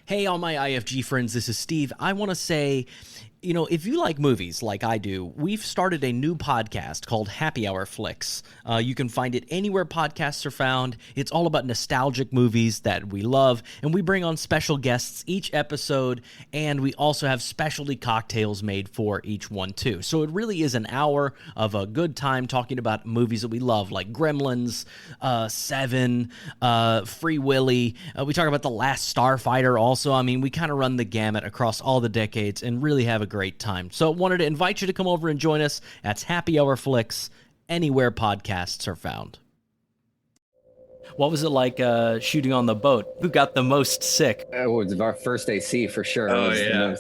Hey, all my IFG friends, this is Steve. I want to say, if you like movies like I do, we've started a new podcast called Happy Hour Flicks. You can find it anywhere podcasts are found. It's all about nostalgic movies that we love, and we bring on special guests each episode, and we also have specialty cocktails made for each one, too. So it really is an hour of a good time talking about movies that we love, like Gremlins, Seven, Free Willy. We talk about The Last Starfighter also. I mean, we kind of run the gamut across all the decades and really have a great time. So wanted to invite you to come over and join us. That's Happy Hour Flicks, anywhere podcasts are found. What was it like shooting on the boat? Who got the most sick? It was our first AC for sure. Oh, yeah.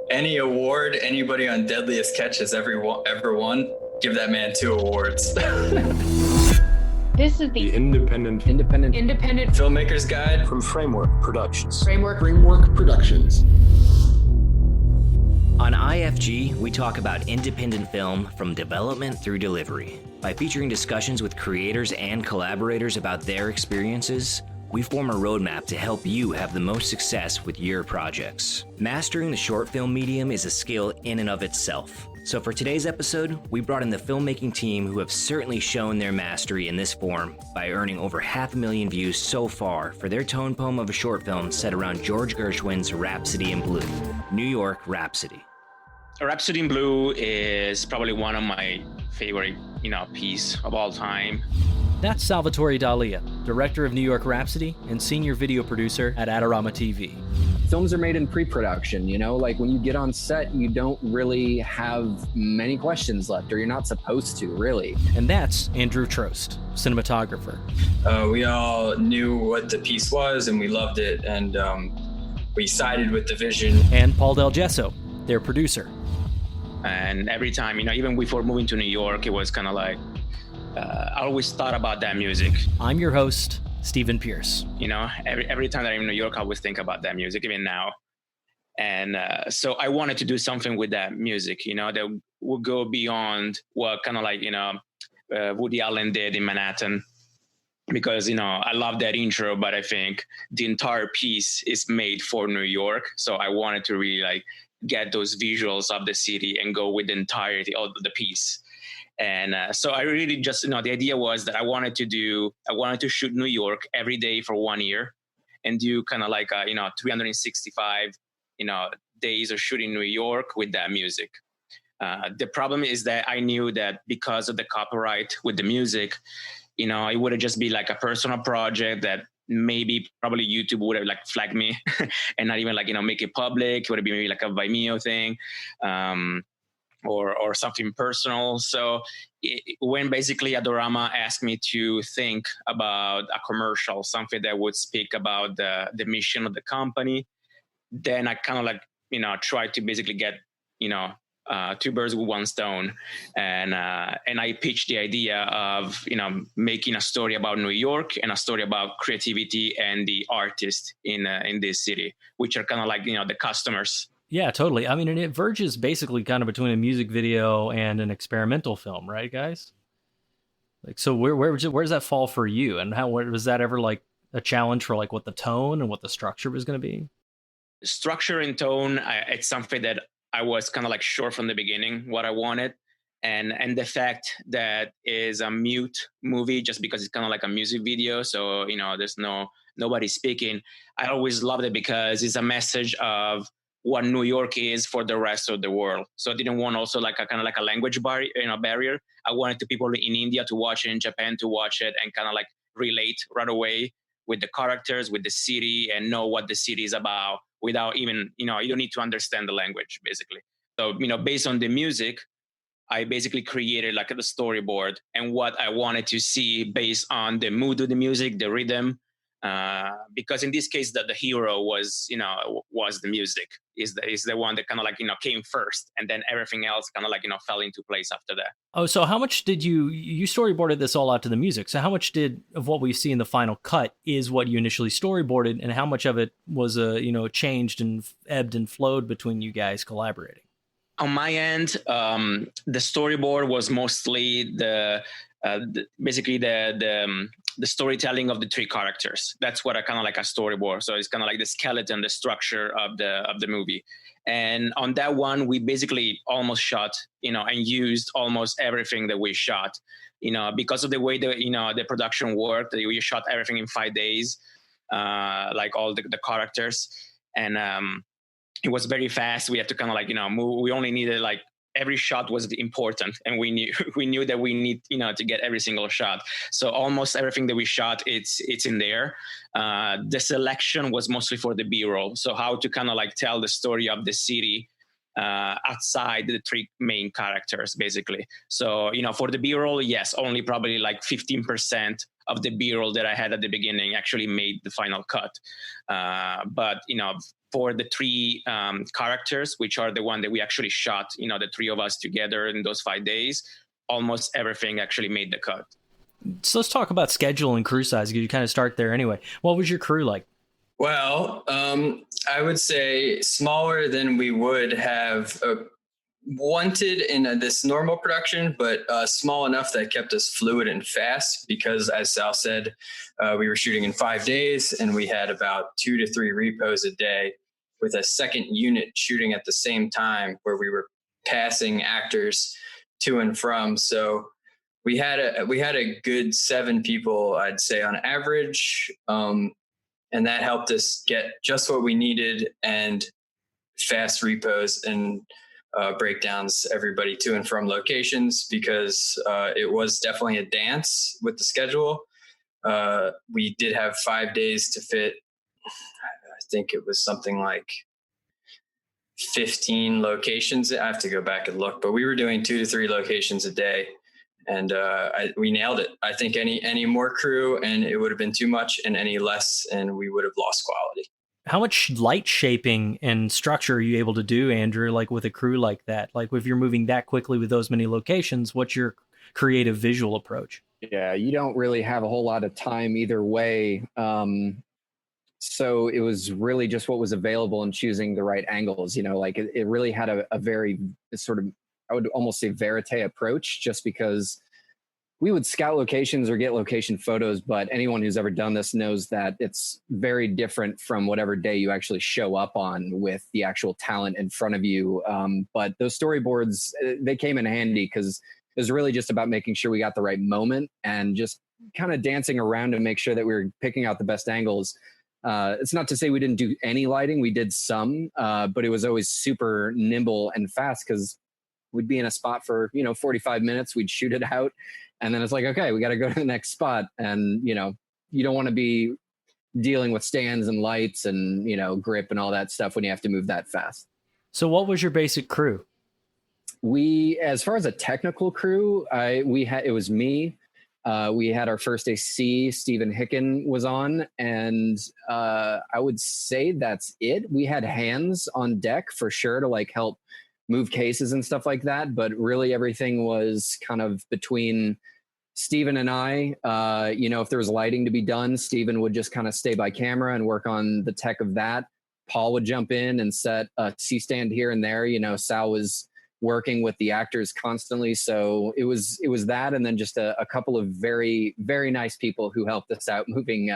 Any award anybody on Deadliest Catch has ever won, give that man 2 awards. This is the Independent Filmmaker's Guide from Framework Productions. Framework Productions. On IFG, we talk about independent film from development through delivery. By featuring discussions with creators and collaborators about their experiences, we form a roadmap to help you have the most success with your projects. Mastering the short film medium is a skill in and of itself. So for today's episode, we brought in the filmmaking team who have certainly shown their mastery in this form by earning over 500,000 views so far for their tone poem of a short film set around George Gershwin's Rhapsody in Blue, New York Rhapsody. Rhapsody in Blue is probably one of my favorite, piece of all time. That's Salvatore Dalia, director of New York Rhapsody and senior video producer at Adorama TV. Films are made in pre-production, like when you get on set, you don't really have many questions left, or you're not supposed to, really. And that's Andrew Trost, cinematographer. We all knew what the piece was and we loved it, and we sided with the vision. And Paul Del Gesso, their producer. And every time, even before moving to New York, it was kind of like, I always thought about that music. I'm your host, Stephen Pierce. Every time that I'm in New York, I always think about that music, even now. And so I wanted to do something with that music, that would go beyond what kind of like, Woody Allen did in Manhattan. Because, I love that intro, but I think the entire piece is made for New York. So I wanted to really get those visuals of the city and go with the entirety of the piece. And so I really just, the idea was that I wanted to shoot New York every day for 1 year and do kind of 365, days of shooting New York with that music. The problem is that I knew that because of the copyright with the music, it would have just be like a personal project that probably YouTube would have flagged me and not even make it public. It would have been maybe a Vimeo thing. Or something personal. So when basically Adorama asked me to think about a commercial, something that would speak about the mission of the company, then I kind of tried to basically get, 2 birds with 1 stone. And I pitched the idea of, making a story about New York and a story about creativity and the artists in this city, which are kind of the customers. Yeah, totally. I mean, and it verges basically kind of between a music video and an experimental film, right, guys? So where does that fall for you? And was that ever a challenge for what the tone and what the structure was going to be? Structure and tone, it's something that I was kind of sure from the beginning what I wanted. And the fact that is a mute movie just because it's kind of a music video. So, there's nobody speaking. I always loved it because it's a message of what New York is for the rest of the world. So I didn't want also a language barrier. I wanted the people in India to watch it, in Japan to watch it, and kind of relate right away with the characters, with the city, and know what the city is about without even, you don't need to understand the language, basically. So, based on the music, I basically created the storyboard and what I wanted to see based on the mood of the music, the rhythm, because in this case, the hero was the music, is the one that kind of came first, and then everything else kind of fell into place after that. Oh, so how much did you storyboarded this all out to the music? So how much of what we see in the final cut is what you initially storyboarded, and how much of it was changed and ebbed and flowed between you guys collaborating? On my end, the storyboard was mostly basically the the storytelling of the three characters. That's what I kind of like a storyboard. So it's kind of like the skeleton, the structure of the movie. And on that one, we basically almost shot, and used almost everything that we shot, because of the way the production worked. We shot everything in 5 days, like all the characters. And it was very fast. We had to kind of like, move. We only needed like, every shot was important, and we knew that we need to get every single shot. So almost everything that we shot, it's in there. The selection was mostly for the B-roll, so how to kind of like tell the story of the city outside the three main characters, basically. So for the B-roll, yes, only probably like 15% of the B-roll that I had at the beginning actually made the final cut. But for the three characters, which are the one that we actually shot, the three of us together in those 5 days, almost everything actually made the cut. So let's talk about schedule and crew size. You kind of start there anyway. What was your crew like? Well, I would say smaller than we would have wanted in this normal production, but small enough that kept us fluid and fast, because as Sal said, we were shooting in 5 days, and we had about 2 to 3 repos a day, with a second unit shooting at the same time, where we were passing actors to and from. So we had a good 7 people, I'd say, on average. And that helped us get just what we needed, and fast repos and breakdowns, everybody to and from locations, because it was definitely a dance with the schedule. We did have 5 days to fit. I think it was something like 15 locations. I have to go back and look, but we were doing 2 to 3 locations a day, and we nailed it. I think any more crew and it would have been too much, and any less and we would have lost quality. How much light shaping and structure are you able to do, Andrew, like with a crew like that? Like if you're moving that quickly with those many locations, what's your creative visual approach? Yeah, you don't really have a whole lot of time either way. So it was really just what was available and choosing the right angles. Like it really had a very sort of, I would almost say, verite approach, just because we would scout locations or get location photos, but anyone who's ever done this knows that it's very different from whatever day you actually show up on with the actual talent in front of you. But those storyboards, they came in handy, because it was really just about making sure we got the right moment and just kind of dancing around to make sure that we were picking out the best angles. It's not to say we didn't do any lighting. We did some, but it was always super nimble and fast, because we'd be in a spot for, 45 minutes. We'd shoot it out. And then it's like, okay, we got to go to the next spot. And, you don't want to be dealing with stands and lights and, grip and all that stuff when you have to move that fast. So what was your basic crew? As far as a technical crew, it was me. We had our first AC, Stephen Hicken was on, and I would say that's it. We had hands on deck for sure to like help move cases and stuff like that, but really everything was kind of between Stephen and I. If there was lighting to be done, Stephen would just kind of stay by camera and work on the tech of that. Paul would jump in and set a C-stand here and there. Sal was working with the actors constantly. So it was that, and then just a couple of very, very nice people who helped us out moving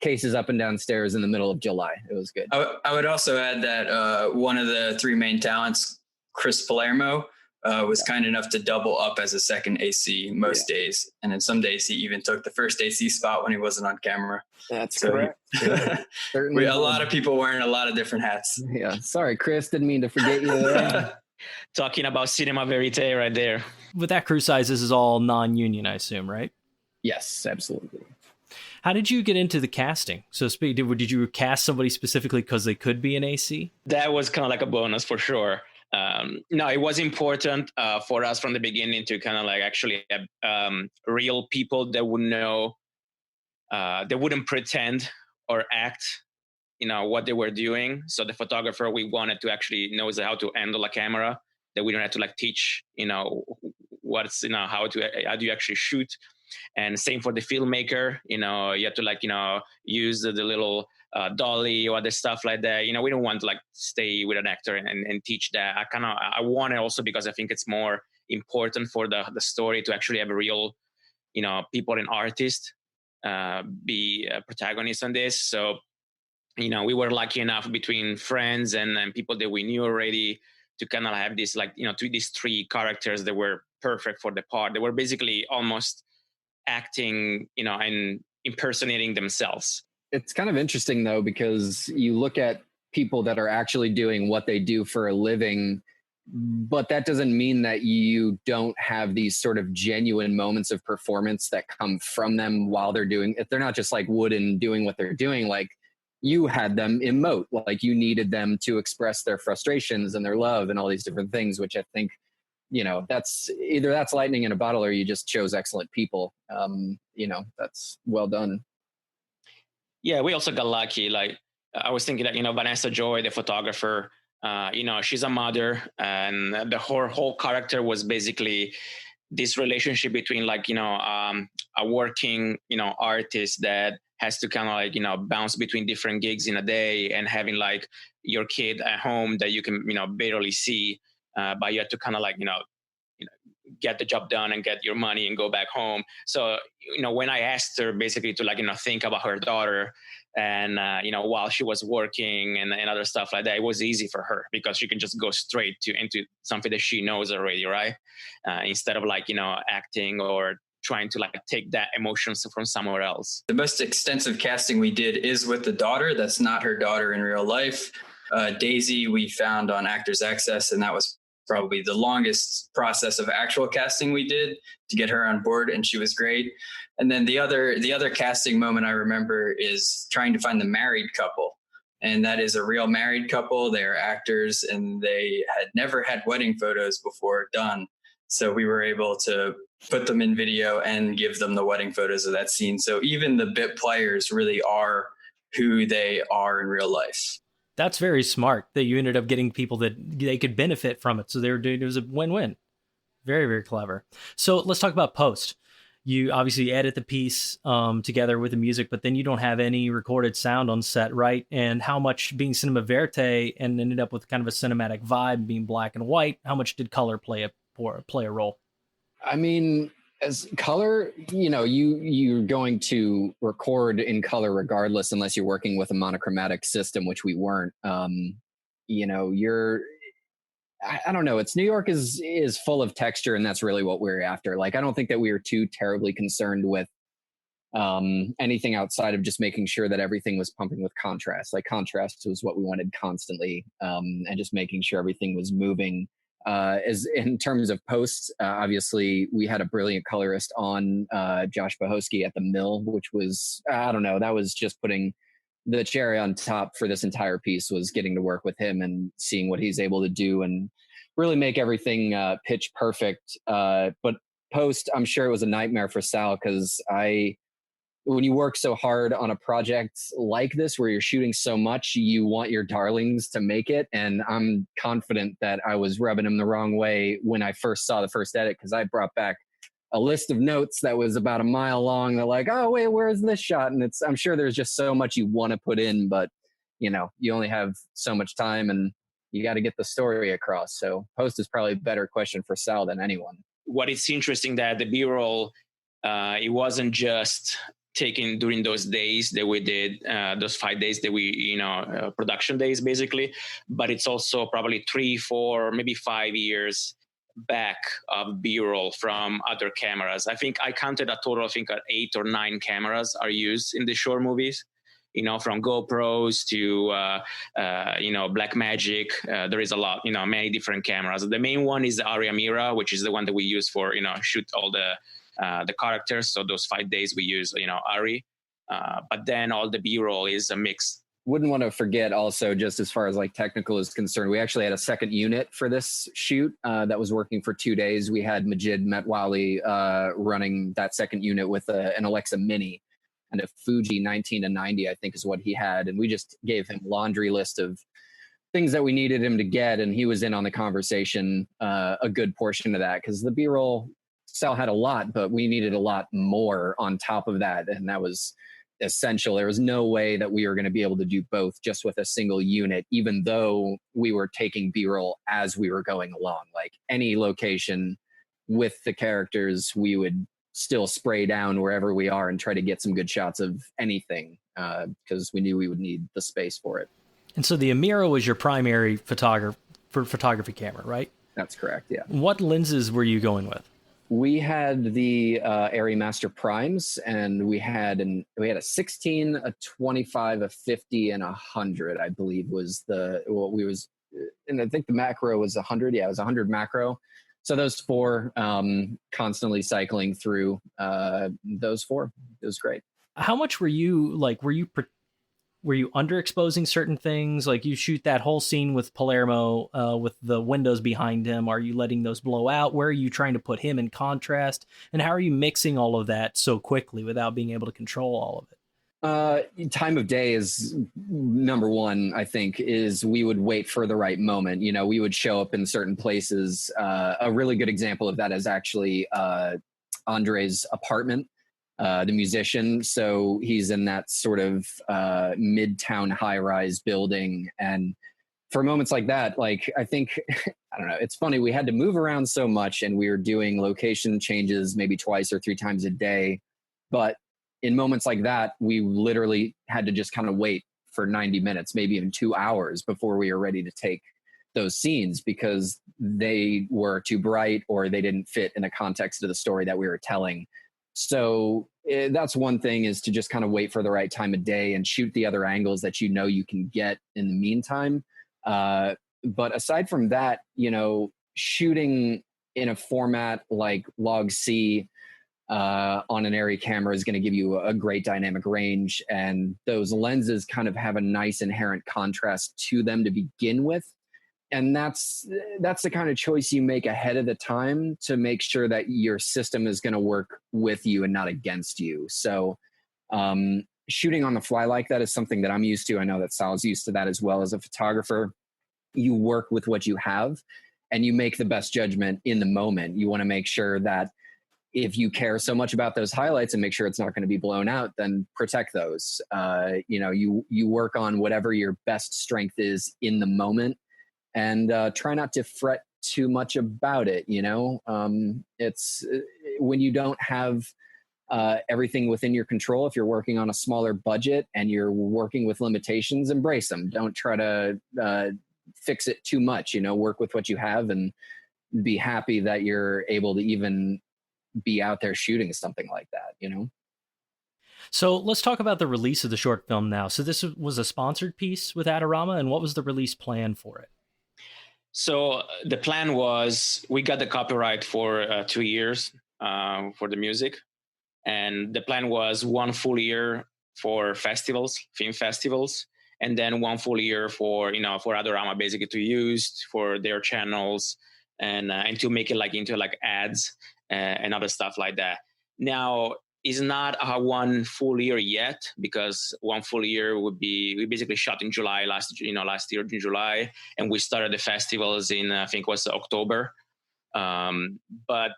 cases up and down stairs in the middle of July. It was good. I would also add that one of the 3 main talents, Chris Palermo, was kind enough to double up as a second AC most days. And then some days he even took the first AC spot when he wasn't on camera. That's correct. We had a lot of people wearing a lot of different hats. Yeah. Sorry, Chris. Didn't mean to forget you there. Talking about cinema verite right there. With that crew size, this is all non-union, I assume, right? Yes, absolutely. How did you get into the casting? So did you cast somebody specifically because they could be an AC? That was kind of like a bonus for sure. No, it was important for us from the beginning to kind of like actually have real people that would know, they wouldn't pretend or act, what they were doing. So the photographer, we wanted to actually knows how to handle a camera, that we don't have to like teach, what's, how do you actually shoot. And same for the filmmaker, you have to like, use the little dolly or other stuff like that. We don't want to like stay with an actor and teach that. I want it also because I think it's more important for the story to actually have a real, people and artists be a protagonist on this. So, we were lucky enough between friends and people that we knew already to kind of have this, like, these three characters that were perfect for the part. They were basically almost acting, and impersonating themselves. It's kind of interesting though, because you look at people that are actually doing what they do for a living, but that doesn't mean that you don't have these sort of genuine moments of performance that come from them while they're doing it. They're not just like wooden doing what they're doing. Like, you had them emote, like you needed them to express their frustrations and their love and all these different things, which I think, that's lightning in a bottle, or you just chose excellent people. That's well done. Yeah, we also got lucky. Like, I was thinking that, Vanessa Joy, the photographer, she's a mother, and the whole character was basically this relationship between, like, a working, artist that has to kind of, like, bounce between different gigs in a day, and having like your kid at home that you can, barely see, but you have to kind of like, get the job done and get your money and go back home. So, when I asked her basically to, like, think about her daughter, and, while she was working and other stuff like that, it was easy for her because she can just go straight into something that she knows already, right? Instead of like, acting or trying to like take that emotions from somewhere else. The most extensive casting we did is with the daughter. That's not her daughter in real life. Daisy we found on Actors Access, and that was probably the longest process of actual casting we did to get her on board, and she was great. And then the other casting moment I remember is trying to find the married couple. And that is a real married couple. They are actors, and they had never had wedding photos before done. So we were able to put them in video and give them the wedding photos of that scene. So even the bit players really are who they are in real life. That's very smart that you ended up getting people that they could benefit from it. So it was a win-win. Very, very clever. So let's talk about post. You obviously edit the piece together with the music, but then you don't have any recorded sound on set, right? And how much, being cinema verite and ended up with kind of a cinematic vibe, being black and white, how much did color play a role? I mean, as color, you're going to record in color regardless, unless you're working with a monochromatic system, which we weren't. I don't know. It's New York is full of texture, and that's really what we're after. Like, I don't think that we were too terribly concerned with anything outside of just making sure that everything was pumping with contrast. Like, contrast was what we wanted constantly, and just making sure everything was moving. As in terms of posts, obviously we had a brilliant colorist on, Josh Bohosky at the Mill, which was, I don't know, that was just putting the cherry on top for this entire piece, was getting to work with him and seeing what he's able to do and really make everything pitch perfect. But post, I'm sure it was a nightmare for Sal, because when you work so hard on a project like this, where you're shooting so much, you want your darlings to make it. And I'm confident that I was rubbing him the wrong way when I first saw the first edit, because I brought back a list of notes that was about a mile long. They're like, oh, wait, where's this shot? And I'm sure there's just so much you want to put in, but you only have so much time, and you got to get the story across. So post is probably a better question for Sal than anyone. What is interesting that the B-roll, it wasn't just taken during those days that we did, those 5 days that we, production days basically, but it's also probably 3, 4, maybe 5 years back of B-roll from other cameras. I think I counted a total, 8 or 9 cameras are used in the short movies, from GoPros to, Blackmagic. There is a lot, many different cameras. The main one is the Aria Mira, which is the one that we use for, shoot all the characters. So those 5 days we use, Ari. But then all the B-roll is a mix. Wouldn't want to forget also, just as far as like technical is concerned, we actually had a second unit for this shoot that was working for 2 days. We had Majid Metwali running that second unit with an Alexa Mini and a Fuji 19-90, I think is what he had. And we just gave him laundry list of things that we needed him to get. And he was in on the conversation a good portion of that, because the B-roll, Sal had a lot, but we needed a lot more on top of that. And that was essential. There was no way that we were going to be able to do both just with a single unit, even though we were taking B-roll as we were going along. Like, any location with the characters, we would still spray down wherever we are and try to get some good shots of anything, because we knew we would need the space for it. And so the Amira was your primary photography camera, right? That's correct, yeah. What lenses were you going with? We had the Arri Master Primes, and we had a 16, a 25, a 50, and 100, I believe and I think the macro was 100. Yeah, it was 100 macro. So those four, constantly cycling through those four. It was great. How much were you underexposing certain things? Like you shoot that whole scene with Palermo with the windows behind him. Are you letting those blow out? Where are you trying to put him in contrast? And how are you mixing all of that so quickly without being able to control all of it? Time of day is number one, I think, is we would wait for the right moment. You know, we would show up in certain places. A really good example of that is actually Andre's apartment. The musician. So he's in that sort of midtown high-rise building. And for moments like that, like I think, I don't know, it's funny, we had to move around so much and we were doing location changes maybe twice or three times a day. But in moments like that, we literally had to just kind of wait for 90 minutes, maybe even 2 hours before we were ready to take those scenes because they were too bright or they didn't fit in the context of the story that we were telling. So that's one thing, is to just kind of wait for the right time of day and shoot the other angles that you know you can get in the meantime. But aside from that, you know, shooting in a format like Log C on an Arri camera is going to give you a great dynamic range, and those lenses kind of have a nice inherent contrast to them to begin with. And that's the kind of choice you make ahead of the time to make sure that your system is going to work with you and not against you. So shooting on the fly like that is something that I'm used to. I know that Sal's used to that as well as a photographer. You work with what you have and you make the best judgment in the moment. You want to make sure that if you care so much about those highlights and make sure it's not going to be blown out, then protect those. You know, you work on whatever your best strength is in the moment. And try not to fret too much about it. You know, it's when you don't have everything within your control. If you're working on a smaller budget and you're working with limitations, embrace them. Don't try to fix it too much. You know, work with what you have and be happy that you're able to even be out there shooting something like that. You know. So let's talk about the release of the short film now. So this was a sponsored piece with Adorama, and what was the release plan for it? So the plan was, we got the copyright for 2 years for the music. And the plan was 1 full year for festivals, film festivals, and then 1 full year for Adorama basically to use for their channels and to make it into ads and other stuff like that. Now, it's not 1 full year yet, because 1 full year would be, we basically shot in July last year in July, and we started the festivals in I think it was October. But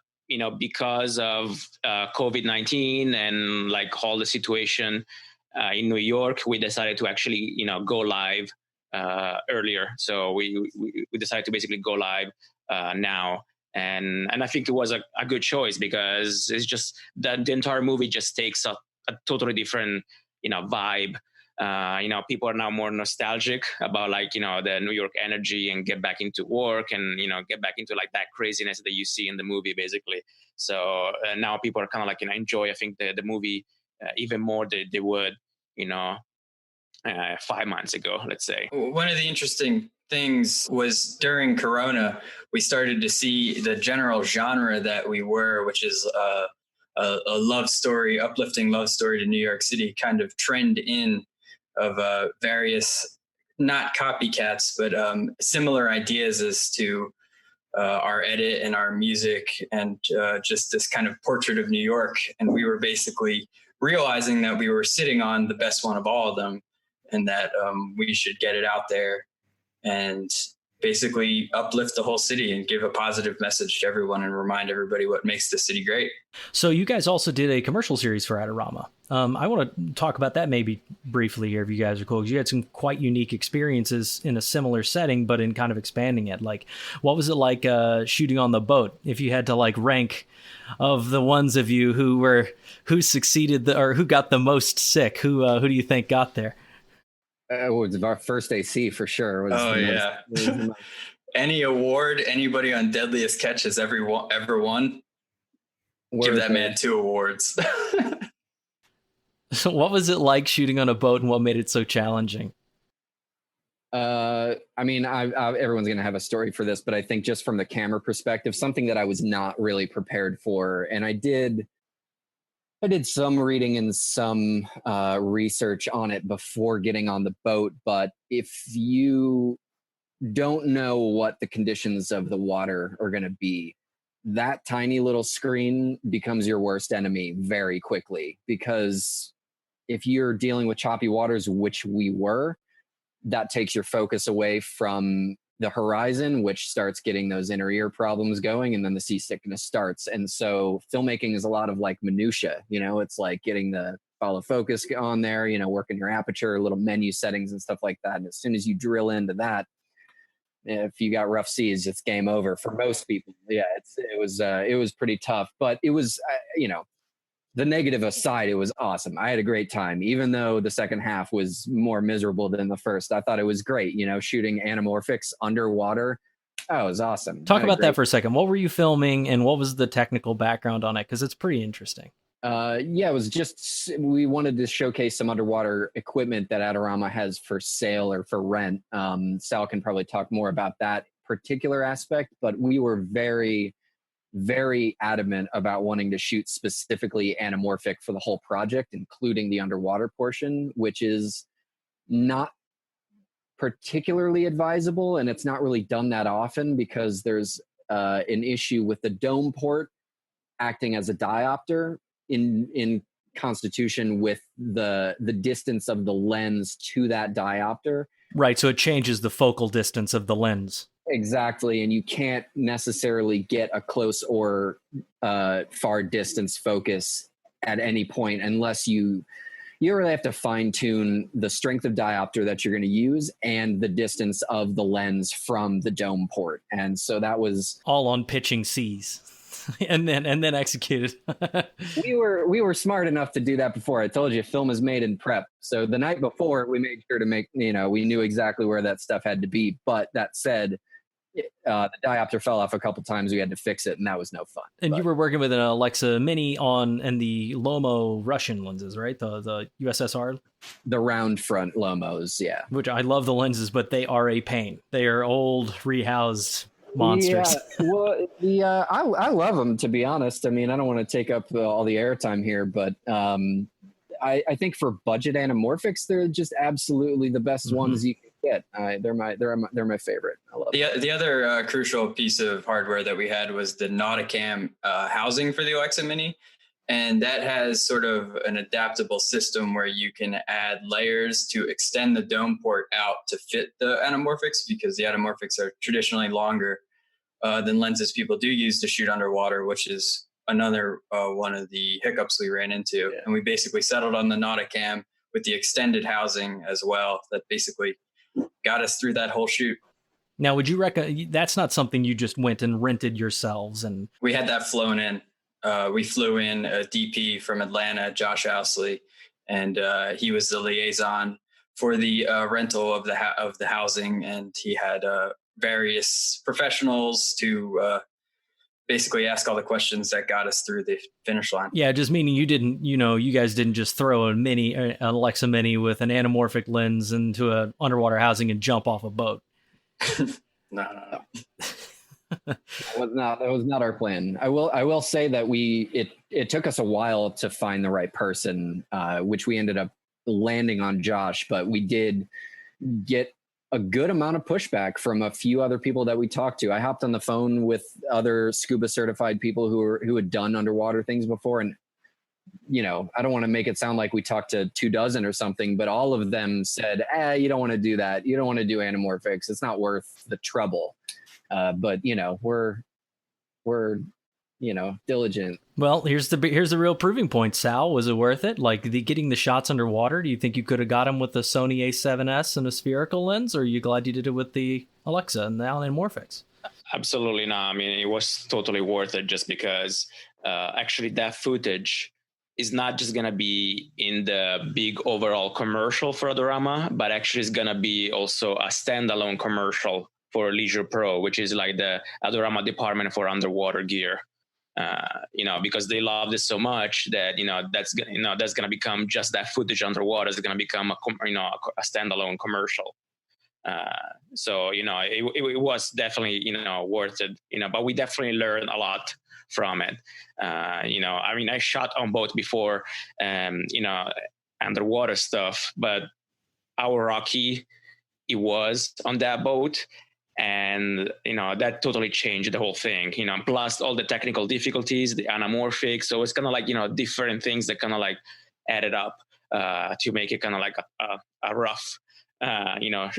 because of COVID-19 and all the situation in New York, we decided to actually go live earlier. So we decided to basically go live now. And I think it was a good choice, because it's just that the entire movie just takes a totally different, vibe. People are now more nostalgic about the New York energy and get back into work and, get back into that craziness that you see in the movie, basically. So now people are kind of enjoy, I think, the movie even more than they would, 5 months ago, let's say. One of the interesting things was during Corona, we started to see the general genre that we were, which is a love story, uplifting love story to New York City, kind of trend in of various, not copycats, but similar ideas as to our edit and our music and just this kind of portrait of New York. And we were basically realizing that we were sitting on the best one of all of them, and that we should get it out there. And basically uplift the whole city and give a positive message to everyone and remind everybody what makes the city great. So you guys also did a commercial series for Adorama. I want to talk about that maybe briefly here, if you guys are cool, because you had some quite unique experiences in a similar setting, but in kind of expanding it. Like, what was it like shooting on the boat? If you had to like rank of the ones of you who succeeded or who got the most sick, who do you think got there? It was our first AC for sure. Any award anybody on Deadliest Catch has ever won, give that man 2 awards. So what was it like shooting on a boat, and what made it so challenging? I mean, everyone's going to have a story for this, but I think just from the camera perspective, something that I was not really prepared for. And I did some reading and some research on it before getting on the boat. But if you don't know what the conditions of the water are going to be, that tiny little screen becomes your worst enemy very quickly, because if you're dealing with choppy waters, which we were, that takes your focus away from the horizon, which starts getting those inner ear problems going, and then the seasickness starts. And so filmmaking is a lot of like minutia, it's like getting the follow focus on there, working your aperture, little menu settings and stuff like that. And as soon as you drill into that, if you got rough seas, it's game over for most people. Yeah, it was pretty tough, but it was, the negative aside, it was awesome. I had a great time, even though the second half was more miserable than the first. I thought it was great, shooting anamorphics underwater. Oh, it was awesome. Talk about that for a second. What were you filming, and what was the technical background on it? Because it's pretty interesting. It was just, we wanted to showcase some underwater equipment that Adorama has for sale or for rent. Sal can probably talk more about that particular aspect, but we were very, very adamant about wanting to shoot specifically anamorphic for the whole project, including the underwater portion, which is not particularly advisable, and it's not really done that often because there's an issue with the dome port acting as a diopter in constitution with the distance of the lens to that diopter. Right, so it changes the focal distance of the lens. Exactly, and you can't necessarily get a close or far distance focus at any point unless you really have to fine tune the strength of diopter that you're going to use and the distance of the lens from the dome port. And so that was all on pitching seas. and then executed. We were smart enough to do that before. I told you, film is made in prep. So the night before, we made sure to we knew exactly where that stuff had to be. But that said, the diopter fell off a couple times. We had to fix it, and that was no fun. And you were working with an Alexa Mini and the Lomo Russian lenses, right? The USSR? The round front Lomos, yeah. Which I love the lenses, but they are a pain. They are old, rehoused monsters. Yeah, well, I love them, to be honest. I mean, I don't want to take up all the airtime here, but I think for budget anamorphics, they're just absolutely the best ones you can get. They're my favorite. I love them. The other crucial piece of hardware that we had was the Nauticam housing for the Alexa Mini. And that has sort of an adaptable system where you can add layers to extend the dome port out to fit the anamorphics, because the anamorphics are traditionally longer than lenses people do use to shoot underwater, which is another one of the hiccups we ran into. Yeah. And we basically settled on the Nauticam with the extended housing as well. That basically got us through that whole shoot. Now, would you reckon that's not something you just went and rented yourselves? And we had that flown in. We flew in a DP from Atlanta, Josh Ousley, and he was the liaison for the rental of the housing, and he had various professionals to basically ask all the questions that got us through the finish line. Yeah, just meaning you guys didn't just throw an Alexa Mini with an anamorphic lens into an underwater housing and jump off a boat. No. That was not our plan. I will say that it took us a while to find the right person, which we ended up landing on Josh, but we did get a good amount of pushback from a few other people that we talked to. I hopped on the phone with other scuba certified people who had done underwater things before, and I don't want to make it sound like we talked to 24 or something, but all of them said, you don't want to do that. You don't want to do anamorphics. It's not worth the trouble. But we're diligent. Well, here's the real proving point. Sal, was it worth it? Like getting the shots underwater? Do you think you could have got them with the Sony A7S and a spherical lens, or are you glad you did it with the Alexa and the anamorphics? Absolutely not. I mean, it was totally worth it just because actually that footage is not just going to be in the big overall commercial for Adorama, but actually is going to be also a standalone commercial for Leisure Pro, which is like the Adorama department for underwater gear. Because they loved it so much that that's going to become just that footage underwater is going to become a standalone commercial. So it was definitely worth it. But we definitely learned a lot from it. I shot on boat before, underwater stuff, but our Rocky, it was on that boat. And, that totally changed the whole thing, plus all the technical difficulties, the anamorphic. So it's kind of like, different things that kind of like added up to make it kind of like a rough,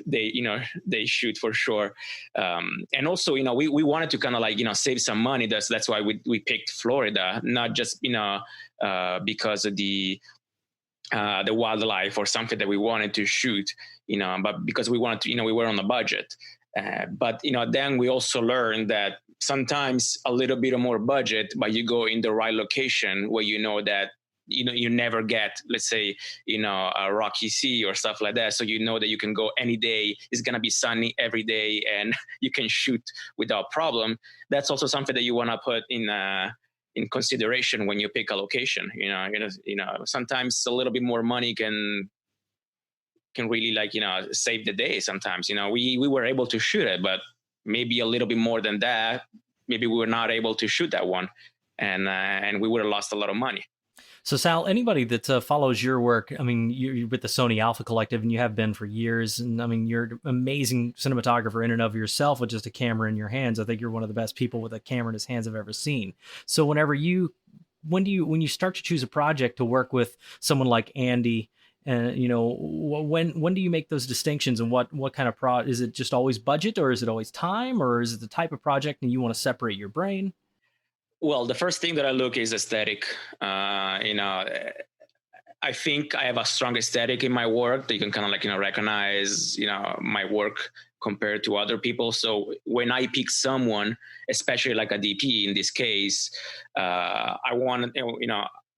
they shoot for sure. And also, we wanted to kind of like, save some money. That's why we picked Florida, not just, because of the wildlife or something that we wanted to shoot, but because we wanted to, we were on a budget. But then we also learned that sometimes a little bit more budget, but you go in the right location where that you never get, let's say, a rocky sea or stuff like that. So that you can go any day. It's gonna be sunny every day, and you can shoot without problem. That's also something that you want to put in consideration when you pick a location. Sometimes a little bit more money can really save the day. Sometimes we were able to shoot it, but maybe a little bit more than that, maybe we were not able to shoot that one, and we would have lost a lot of money. So Sal, anybody that follows your work, I mean, you're with the Sony Alpha Collective, and you have been for years, and I mean, you're an amazing cinematographer in and of yourself with just a camera in your hands. I think you're one of the best people with a camera in his hands I've ever seen. So when you start to choose a project to work with someone like Andy, when do you make those distinctions, and what kind of is it just always budget, or is it always time, or is it the type of project and you want to separate your brain? Well, the first thing that I look is aesthetic. I think I have a strong aesthetic in my work that you can kind of recognize, my work compared to other people. So when I pick someone, especially like a DP in this case, I want,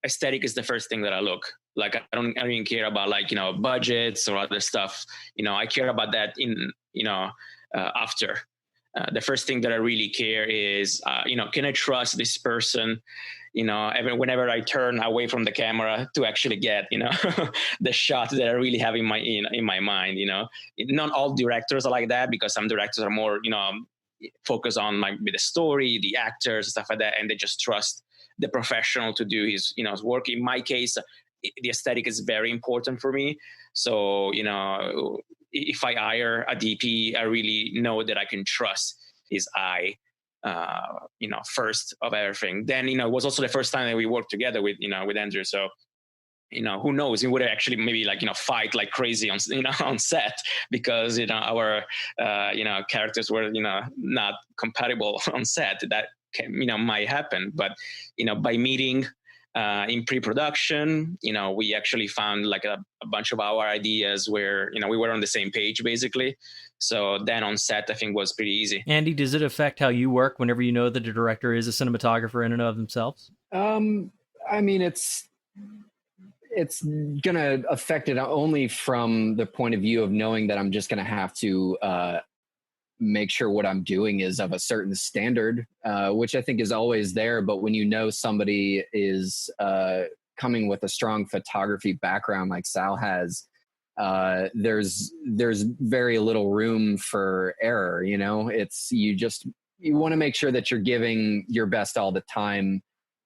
aesthetic is the first thing that I look. Like I don't even care about budgets or other stuff. I care about that after. The first thing that I really care is, can I trust this person? Whenever I turn away from the camera to actually get, the shot that I really have in my mind. Not all directors are like that, because some directors are more, focus on the story, the actors, stuff like that, and they just trust the professional to do his work. In my case, the aesthetic is very important for me. So, if I hire a DP, I really know that I can trust his eye, first of everything. Then, it was also the first time that we worked together with Andrew. So, who knows? We would actually maybe fight like crazy on set, because, our, characters were, not compatible on set. That might happen. But, by meeting, in pre-production, we actually found a bunch of our ideas where, we were on the same page basically. So then on set, I think was pretty easy. Andy, does it affect how you work whenever you know that the director is a cinematographer in and of themselves? I mean, it's going to affect it only from the point of view of knowing that I'm just going to have to, make sure what I'm doing is of a certain standard, which I think is always there. But when somebody is coming with a strong photography background like Sal has, there's very little room for error. It's you want to make sure that you're giving your best all the time.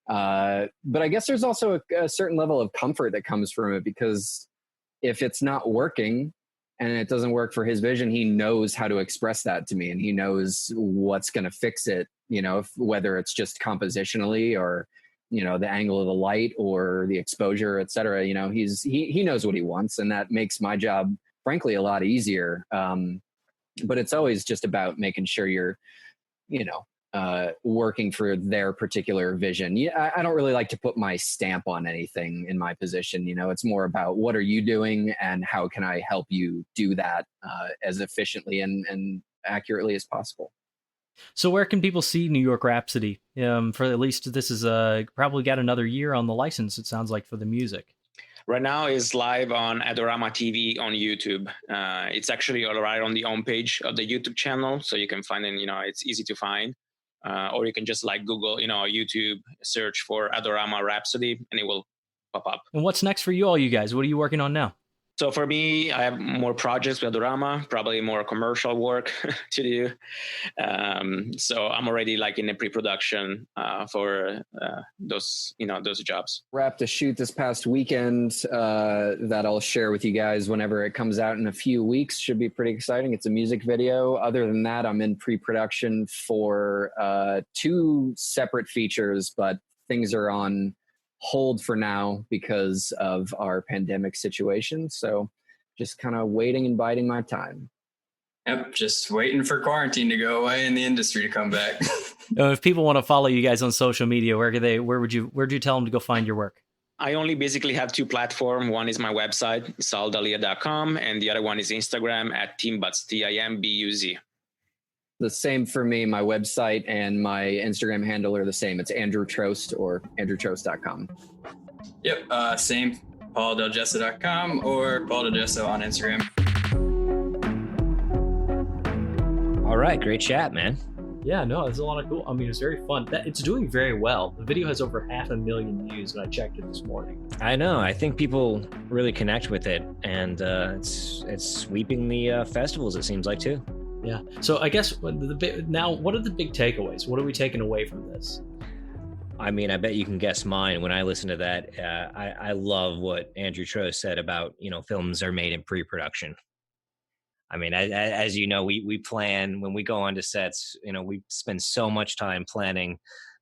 But I guess there's also a certain level of comfort that comes from it, because if it's not working, and it doesn't work for his vision, he knows how to express that to me, and he knows what's going to fix it, whether it's just compositionally or the angle of the light or the exposure, et cetera. He knows what he wants, and that makes my job, frankly, a lot easier. But it's always just about making sure you're, working for their particular vision. Yeah, I don't really like to put my stamp on anything in my position. It's more about what are you doing and how can I help you do that as efficiently and accurately as possible. So where can people see New York Rhapsody? For at least this is probably got another year on the license, it sounds like, for the music. Right now is live on Adorama TV on YouTube. It's actually all right on the homepage of the YouTube channel, so you can find it. It's easy to find. Or you can just Google, YouTube, search for Adorama Rhapsody, and it will pop up. And what's next for you all, you guys? What are you working on now? So for me, I have more projects with Adorama, probably more commercial work to do. So I'm already in the pre-production for those jobs. Wrapped a shoot this past weekend that I'll share with you guys whenever it comes out in a few weeks. Should be pretty exciting. It's a music video. Other than that, I'm in pre-production for 2 separate features, but things are on hold for now because of our pandemic situation. So just kind of waiting and biding my time. Yep, just waiting for quarantine to go away and the industry to come back. If people want to follow you guys on social media, where would you tell them to go find your work? I only basically have 2 platforms. One is my website, saldalia.com, and the other one is Instagram at Timbuz, Timbuz. The same for me. My website and my Instagram handle are the same. It's Andrew Trost or andrewtrost.com. Yep, same. pauldelgesso.com or pauldelgesso on Instagram. All right, great chat, man. Yeah, no, it's a lot of cool. I mean, it's very fun. It's doing very well. The video has over 500,000 views, and I checked it this morning. I know. I think people really connect with it, and it's sweeping the festivals, it seems like, too. Yeah. So I guess now, what are the big takeaways? What are we taking away from this? I mean, I bet you can guess mine. When I listen to that, I love what Andrew Trost said about, films are made in pre-production. I mean, as you know, we plan when we go onto sets, we spend so much time planning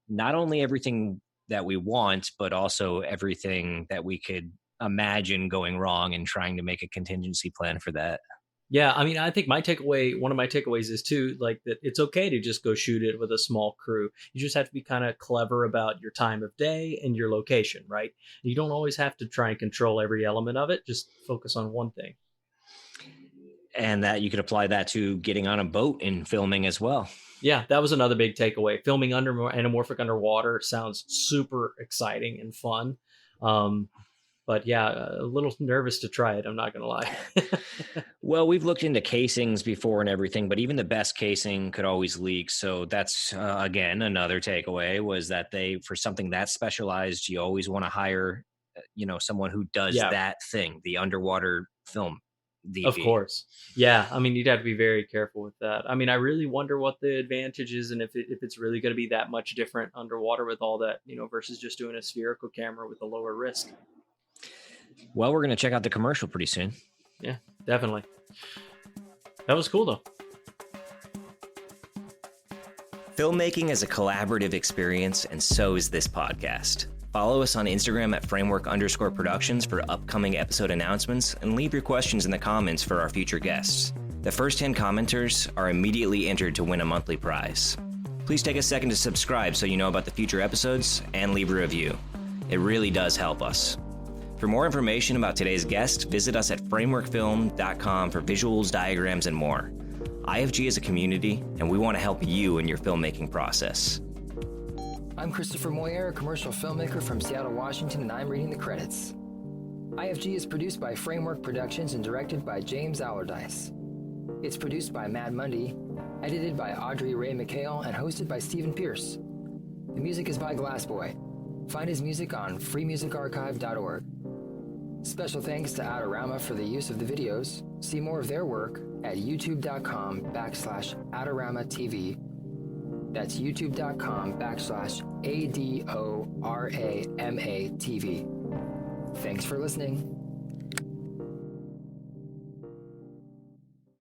not only everything that we want, but also everything that we could imagine going wrong and trying to make a contingency plan for that. Yeah, I mean, I think one of my takeaways is too, that it's okay to just go shoot it with a small crew. You just have to be kind of clever about your time of day and your location, right? You don't always have to try and control every element of it. Just focus on one thing. And that you could apply that to getting on a boat and filming as well. Yeah, that was another big takeaway. Filming anamorphic underwater sounds super exciting and fun. But yeah, a little nervous to try it, I'm not going to lie. Well, we've looked into casings before and everything, but even the best casing could always leak. So that's, again, another takeaway was that for something that specialized, you always want to hire, someone who does that thing, the underwater film DV. Of course. Yeah. I mean, you'd have to be very careful with that. I mean, I really wonder what the advantage is and if it's really going to be that much different underwater with all that, versus just doing a spherical camera with a lower risk. Well, we're going to check out the commercial pretty soon. Yeah, definitely. That was cool, though. Filmmaking is a collaborative experience, and so is this podcast. Follow us on Instagram at framework_productions for upcoming episode announcements, and leave your questions in the comments for our future guests. The first 10 commenters are immediately entered to win a monthly prize. Please take a second to subscribe so you know about the future episodes, and leave a review. It really does help us. For more information about today's guest, visit us at frameworkfilm.com for visuals, diagrams, and more. IFG is a community, and we want to help you in your filmmaking process. I'm Christopher Moyer, a commercial filmmaker from Seattle, Washington, and I'm reading the credits. IFG is produced by Framework Productions and directed by James Allerdyce. It's produced by Matt Mundy, edited by Audrey Rae McHale, and hosted by Stephen Pierce. The music is by Glassboy. Find his music on freemusicarchive.org. Special thanks to Adorama for the use of the videos. See more of their work at youtube.com/AdoramaTV. That's youtube.com/ADORAMATV. Thanks for listening.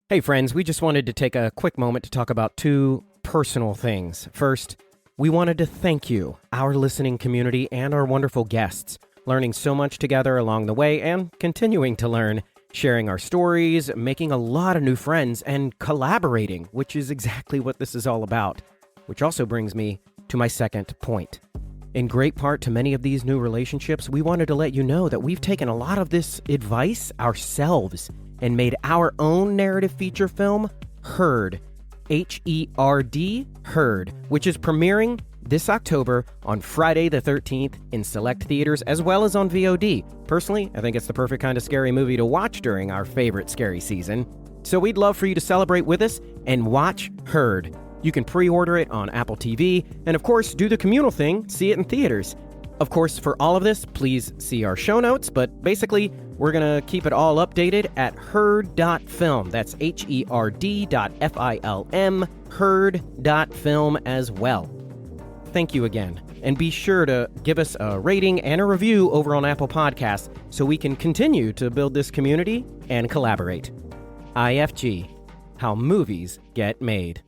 Hey friends, we just wanted to take a quick moment to talk about 2 personal things. First, We wanted to thank you, our listening community, and our wonderful guests, learning so much together along the way and continuing to learn, sharing our stories, making a lot of new friends, and collaborating, which is exactly what this is all about. Which also brings me to my second point. In great part to many of these new relationships, we wanted to let you know that we've taken a lot of this advice ourselves and made our own narrative feature film, Herd. H-E-R-D, Herd, which is premiering this October on Friday the 13th in select theaters as well as on VOD. Personally, I think it's the perfect kind of scary movie to watch during our favorite scary season. So we'd love for you to celebrate with us and watch Herd. You can pre-order it on Apple TV, and of course, do the communal thing, see it in theaters. Of course, for all of this, please see our show notes, but basically, we're going to keep it all updated at herd.film. That's herd.film, herd.film as well. Thank you again, and be sure to give us a rating and a review over on Apple Podcasts so we can continue to build this community and collaborate. IFG, how movies get made.